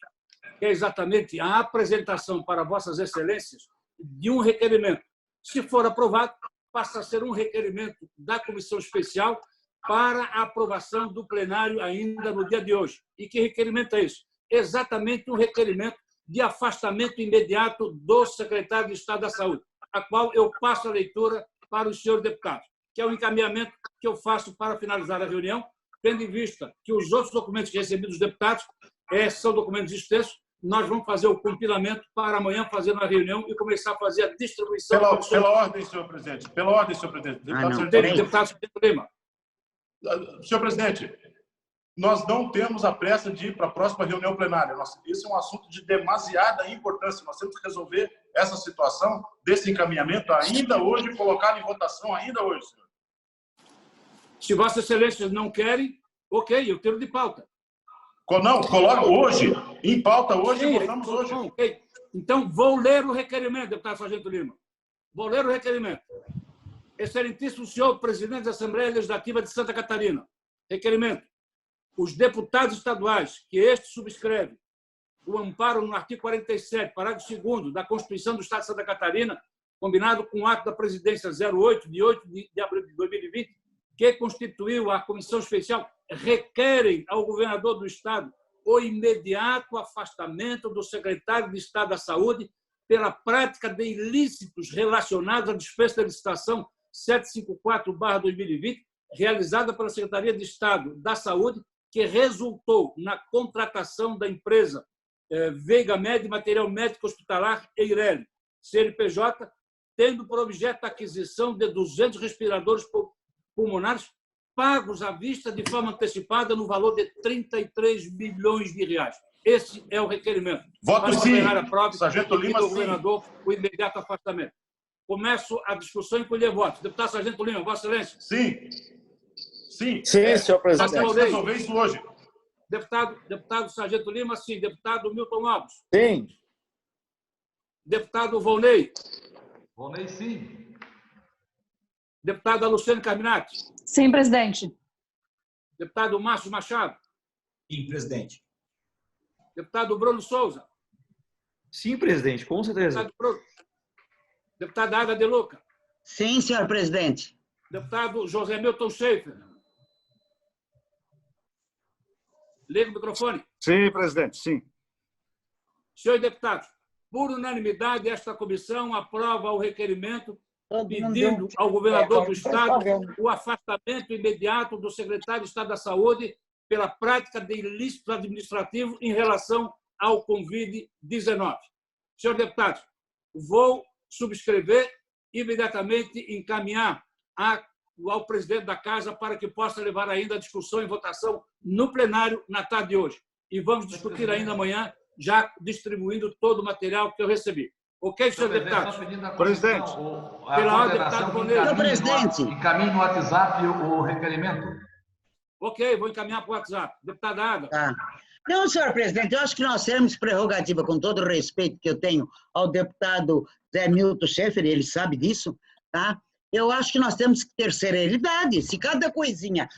S1: que é exatamente a apresentação para vossas excelências de um requerimento. Se for aprovado, passa a ser um requerimento da comissão especial para a aprovação do plenário ainda no dia de hoje. E que requerimento é esse? Exatamente um requerimento de afastamento imediato do secretário de Estado da Saúde, a qual eu passo a leitura para os senhores deputados, que é o encaminhamento que eu faço para finalizar a reunião, tendo em vista que os outros documentos que recebi dos deputados são documentos extensos. Nós vamos fazer o compilamento para amanhã fazer uma reunião e começar a fazer a distribuição.
S8: Pela ordem, senhor presidente. Pela ordem, senhor presidente.
S1: Deputado Lima.
S8: Senhor presidente, nós não temos a pressa de ir para a próxima reunião plenária. Esse é um assunto de demasiada importância. Nós temos que resolver essa situação desse encaminhamento ainda hoje, colocá-lo em votação ainda hoje, senhor.
S1: Se vossas excelências não querem, ok, eu tiro de pauta.
S8: Não, coloca hoje, em pauta hoje, e votamos hoje.
S1: Okay. Então, vou ler o requerimento, deputado Sargento Lima. Vou ler o requerimento. Excelentíssimo senhor presidente da Assembleia Legislativa de Santa Catarina. Requerimento. Os deputados estaduais que este subscreve o amparo no artigo 47, parágrafo 2º da Constituição do Estado de Santa Catarina, combinado com o ato da presidência 08, de 8 de abril de 2020, que constituiu a comissão especial, requerem ao governador do Estado o imediato afastamento do secretário de Estado da Saúde pela prática de ilícitos relacionados à dispensa de licitação 754/2020, realizada pela Secretaria de Estado da Saúde, que resultou na contratação da empresa Veiga Med Material Médico Hospitalar Eireli, CNPJ, tendo por objeto a aquisição de 200 respiradores pulmonares pagos à vista de forma antecipada no valor de 33 milhões de reais. Esse é o requerimento.
S8: Voto sim.
S1: Sargento Lima, do governador, o imediato afastamento. Começo a discussão e colher votos. Deputado Sargento Lima, Vossa Excelência.
S8: Sim. Sim,
S2: senhor presidente.
S8: Nós temos que resolver isso hoje.
S1: Deputado Sargento Lima, sim. Deputado Milton Alves.
S2: Sim.
S1: Deputado Volney.
S10: Volney, sim.
S1: Deputada Luciane Carminati.
S7: Sim, presidente.
S1: Deputado Márcio Machado.
S5: Sim, presidente.
S1: Deputado Bruno Souza.
S9: Sim, presidente, com certeza.
S1: Deputada Ada De Luca.
S4: Sim, senhor presidente.
S1: Deputado José Milton Schaefer. Liga o microfone.
S6: Sim, presidente, sim.
S1: Senhores deputados, por unanimidade, esta comissão aprova o requerimento pedindo ao governador do Estado o afastamento imediato do secretário de Estado da Saúde pela prática de ilícito administrativo em relação ao Covid-19. Senhores deputados, vou subscrever imediatamente encaminhar ao presidente da Casa para que possa levar ainda a discussão e votação no plenário na tarde de hoje. E vamos discutir ainda amanhã, já distribuindo todo o material que eu recebi. Ok, senhor deputado?
S6: Presidente.
S1: Pela ordem, deputado Boneiro.
S4: Senhor presidente.
S10: Encaminhe no WhatsApp o requerimento.
S1: Ok, vou encaminhar para o WhatsApp. Deputada Ada.
S4: Tá. Não, senhor presidente, eu acho que nós temos prerrogativa, com todo o respeito que eu tenho ao deputado Zé Milton Schaefer, ele sabe disso, tá? Eu acho que nós temos que ter serenidade. Se cada coisinha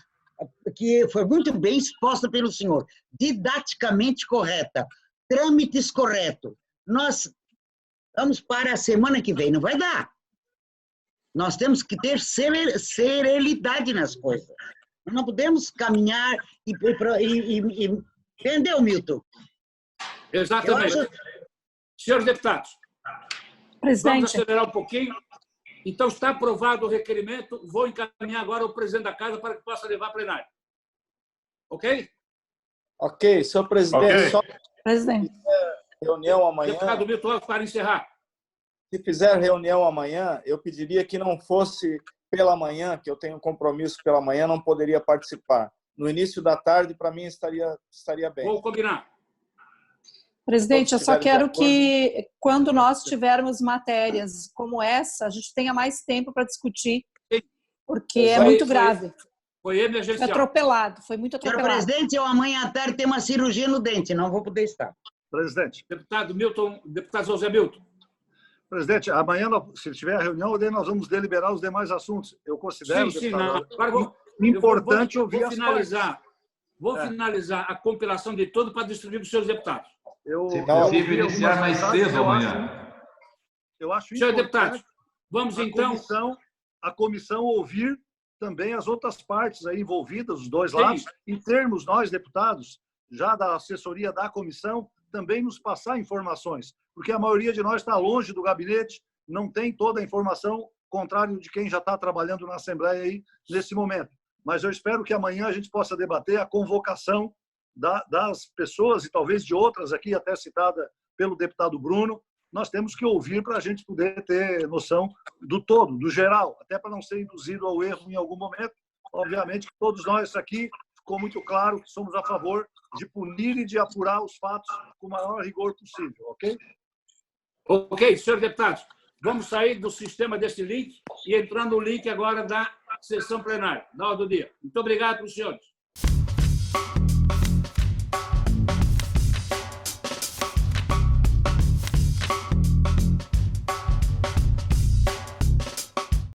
S4: que foi muito bem exposta pelo senhor, didaticamente correta, trâmites corretos, nós vamos para a semana que vem, não vai dar. Nós temos que ter serenidade nas coisas. Nós não podemos caminhar entendeu, Milton?
S1: Exatamente. Senhores deputados,
S7: Presidente.
S1: vamos acelerar um pouquinho. Então, está aprovado o requerimento. Vou encaminhar agora ao presidente da Casa para que possa levar a plenário. Ok?
S2: Ok, senhor presidente,
S8: Ok.
S2: só
S7: Presidente.
S2: reunião amanhã.
S1: Deputado Milton Alves, para encerrar.
S2: Se fizer reunião amanhã, eu pediria que não fosse pela manhã, que eu tenho um compromisso pela manhã, não poderia participar. No início da tarde, para mim, estaria bem.
S1: Vou combinar.
S7: Presidente, eu só quero
S2: Todos estiverem de
S7: que, quando nós tivermos matérias como essa, a gente tenha mais tempo para discutir, porque é muito grave.
S1: Foi
S7: Foi
S1: emergencial.
S7: atropelado, foi muito
S4: Senhor
S7: atropelado.
S4: presidente, eu amanhã à tarde tenho uma cirurgia no dente, não vou poder estar.
S6: Presidente.
S1: Deputado José Milton.
S6: Presidente, amanhã, se tiver a reunião, daí nós vamos deliberar os demais assuntos. Eu considero,
S1: Sim,
S6: deputado,
S1: Agora
S6: importante
S1: vou
S6: ouvir as
S1: finalizar. Vou
S6: É.
S1: finalizar a compilação de tudo para distribuir para os senhores deputados.
S10: Se possível, iniciar mais cedo amanhã.
S6: Eu acho
S1: Senhores
S6: importante
S1: deputados, vamos então...
S6: a comissão ouvir também as outras partes aí envolvidas, os dois
S1: Sim.
S6: lados, em termos, nós, deputados, já da assessoria da comissão, também nos passar informações, porque a maioria de nós está longe do gabinete, não tem toda a informação, contrário de quem já está trabalhando na Assembleia aí nesse momento. Mas eu espero que amanhã a gente possa debater a convocação das pessoas, e talvez de outras aqui, até citada pelo deputado Bruno. Nós temos que ouvir para a gente poder ter noção do todo, do geral, até para não ser induzido ao erro em algum momento. Obviamente que todos nós aqui ficou muito claro que somos a favor de punir e de apurar os fatos com o maior rigor possível, ok?
S1: Ok, senhores deputados, vamos sair do sistema desse link e entrar no link agora da sessão plenária, na hora do dia. Muito obrigado para os senhores.